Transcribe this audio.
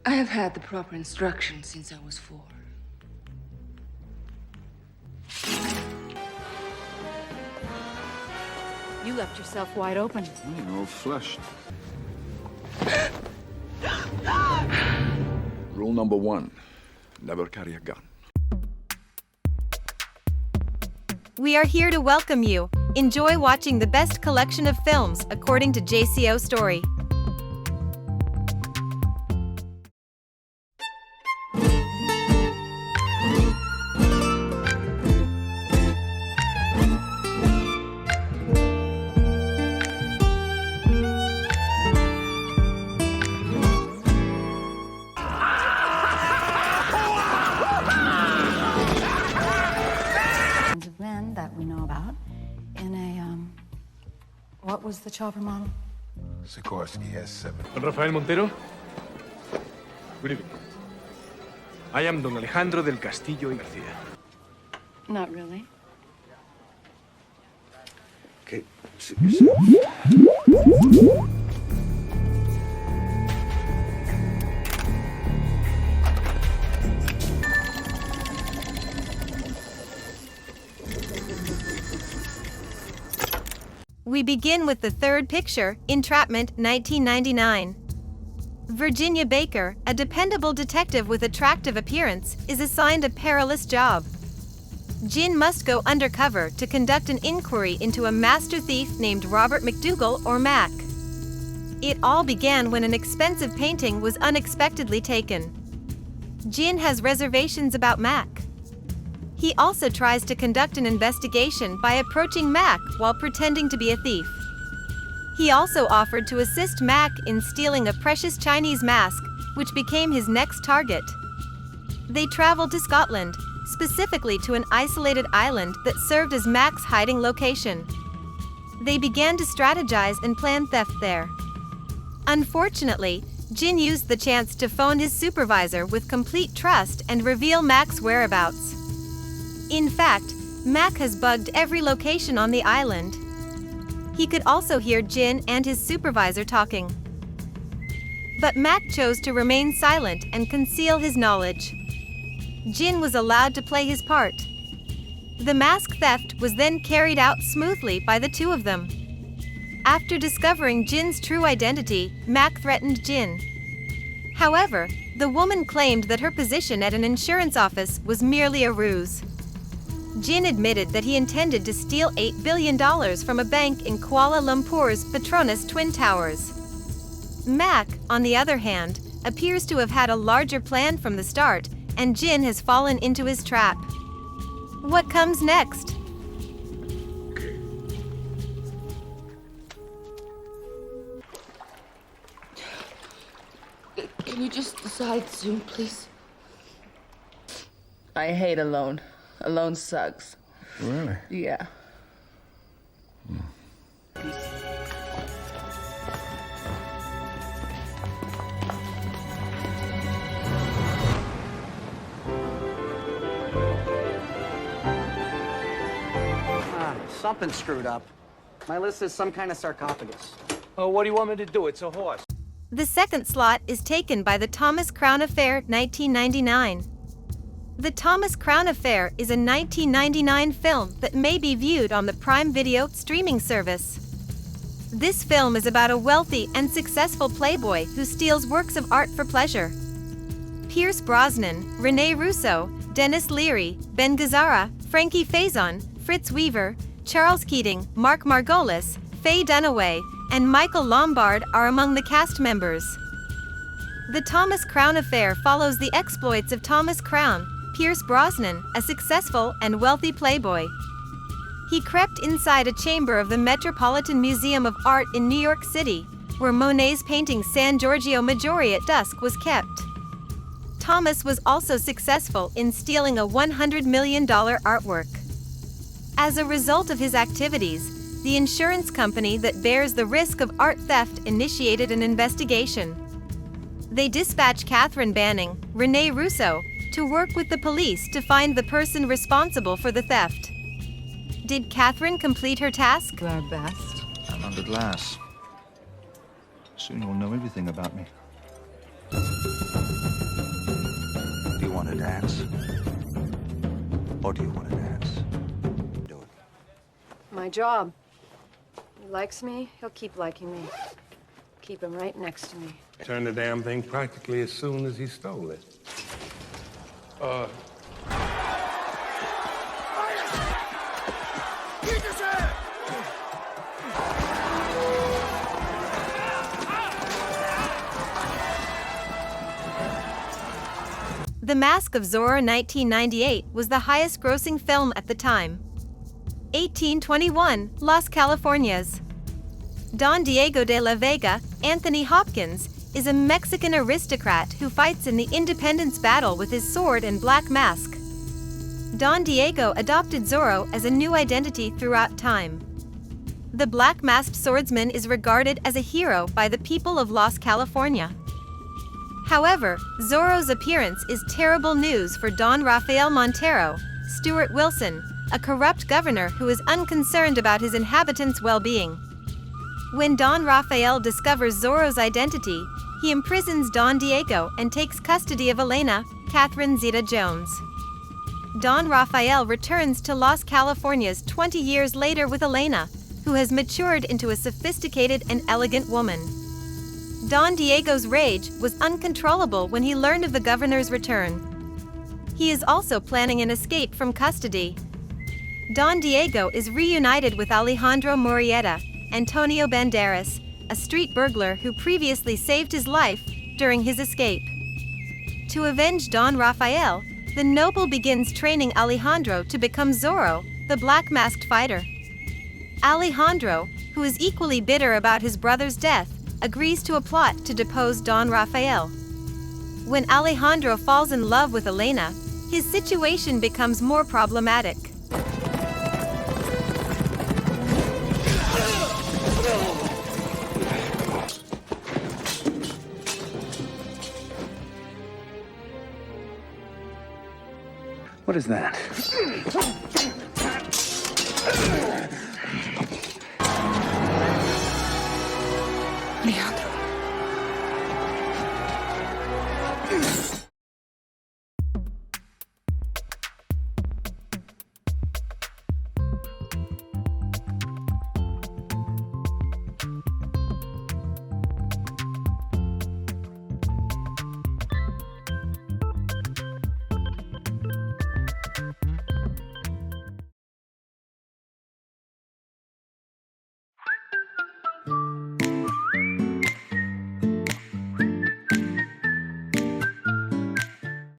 I have had the proper instructions since I was 4. You left yourself wide open. You're all flushed. Rule number 1, never carry a gun. We are here to welcome you. Enjoy watching the best collection of films according to JCO Story. Of men that we know about in a, what was the chopper model? Sikorsky S7. Don Rafael Montero? Good evening. I am Don Alejandro del Castillo y García. Not really. Okay, sit yourself. We begin with the third picture, Entrapment, 1999. Virginia Baker, a dependable detective with attractive appearance, is assigned a perilous job. Jin must go undercover to conduct an inquiry into a master thief named Robert McDougal, or Mac. It all began when an expensive painting was unexpectedly taken. Jin has reservations about Mac. He also tries to conduct an investigation by approaching Mac while pretending to be a thief. He also offered to assist Mac in stealing a precious Chinese mask, which became his next target. They traveled to Scotland, specifically to an isolated island that served as Mac's hiding location. They began to strategize and plan theft there. Unfortunately, Jin used the chance to phone his supervisor with complete trust and reveal Mac's whereabouts. In fact, Mac has bugged every location on the island. He could also hear Jin and his supervisor talking. But Mac chose to remain silent and conceal his knowledge. Jin was allowed to play his part. The mask theft was then carried out smoothly by the two of them. After discovering Jin's true identity, Mac threatened Jin. However, the woman claimed that her position at an insurance office was merely a ruse. Jin admitted that he intended to steal $8 billion from a bank in Kuala Lumpur's Petronas Twin Towers. Mac, on the other hand, appears to have had a larger plan from the start, and Jin has fallen into his trap. What comes next? Can you just decide soon, please? I hate alone. Alone sucks. Really? Yeah. Something's screwed up. My list is some kind of sarcophagus. Oh, what do you want me to do? It's a horse. The second slot is taken by The Thomas Crown Affair, 1999. The Thomas Crown Affair is a 1999 film that may be viewed on the Prime Video streaming service. This film is about a wealthy and successful playboy who steals works of art for pleasure. Pierce Brosnan, Rene Russo, Dennis Leary, Ben Gazzara, Frankie Faison, Fritz Weaver, Charles Keating, Mark Margolis, Faye Dunaway, and Michael Lombard are among the cast members. The Thomas Crown Affair follows the exploits of Thomas Crown, Pierce Brosnan, a successful and wealthy playboy. He crept inside a chamber of the Metropolitan Museum of Art in New York City, where Monet's painting San Giorgio Maggiore at Dusk was kept. Thomas was also successful in stealing a $100 million artwork. As a result of his activities, the insurance company that bears the risk of art theft initiated an investigation. They dispatched Catherine Banning, Rene Russo, to work with the police to find the person responsible for the theft. Did Catherine complete her task? Our best. I'm under glass. Soon you'll know everything about me. to dance? Or do you want to dance? Do it. My job. He likes me, he'll keep liking me. Keep him right next to me. Turned the damn thing practically as soon as he stole it. The Mask of Zorro 1998 was the highest-grossing film at the time. 1821, Las Californias. Don Diego de la Vega, Anthony Hopkins, is a Mexican aristocrat who fights in the independence battle with his sword and black mask. Don Diego adopted Zorro as a new identity throughout time. The black-masked swordsman is regarded as a hero by the people of Los California. However, Zorro's appearance is terrible news for Don Rafael Montero, Stuart Wilson, a corrupt governor who is unconcerned about his inhabitants' well-being. When Don Rafael discovers Zorro's identity, he imprisons Don Diego and takes custody of Elena, Catherine Zeta-Jones. Don Rafael returns to Los Californias 20 years later with Elena, who has matured into a sophisticated and elegant woman. Don Diego's rage was uncontrollable when he learned of the governor's return. He is also planning an escape from custody. Don Diego is reunited with Alejandro Murrieta, Antonio Banderas, a street burglar who previously saved his life during his escape. To avenge Don Rafael, the noble begins training Alejandro to become Zorro, the black-masked fighter. Alejandro, who is equally bitter about his brother's death, agrees to a plot to depose Don Rafael. When Alejandro falls in love with Elena, his situation becomes more problematic. What is that? Leandro.